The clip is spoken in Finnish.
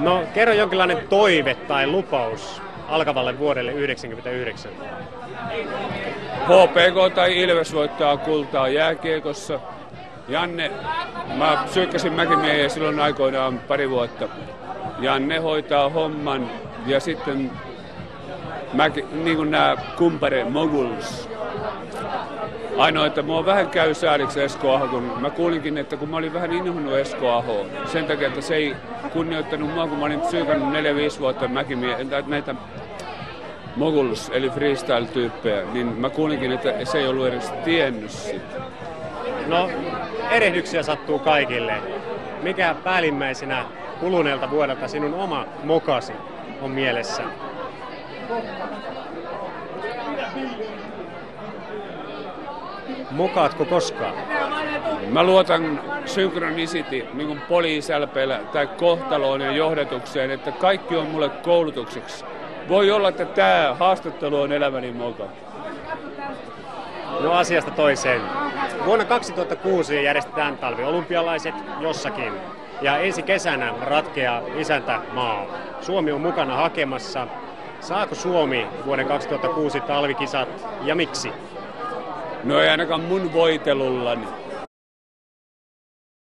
No, kerro jonkinlainen toive tai lupaus alkavalle vuodelle 1999. HPK tai Ilves voittaa kultaa jääkiekossa. Janne, mä syykkäsin Mäkimiehen silloin aikoinaan pari vuotta. Janne hoitaa homman ja sitten niin kuin nämä kumpare moguls. Ainoa, että mua vähän käy sääliksi Esko Aho, kun mä kuulinkin, että kun mä olin vähän inhonnut Esko Ahoa, sen takia, että se ei kunnioittanut mua, kun mä olin psyykannut 4-5 vuotta näitä moguls, eli freestyle-tyyppejä, niin mä kuulinkin, että se ei ollut edes tiennyt sitä. No, erehdyksiä sattuu kaikille. Mikä päällimmäisenä kuluneelta vuodelta sinun oma mokasi on mielessä? Mokaatko koskaan? Mä luotan synchronicity, niin kuin poliisälpeillä tai kohtaloon ja johdatukseen, että kaikki on mulle koulutukseksi. Voi olla, että tämä haastattelu on elämäni moka. No asiasta toiseen. Vuonna 2006 järjestetään talviolympialaiset jossakin. Ja ensi kesänä ratkeaa isäntämaa. Suomi on mukana hakemassa. Saako Suomi vuoden 2006 talvikisat ja miksi? No ei ainakaan mun voitelullani.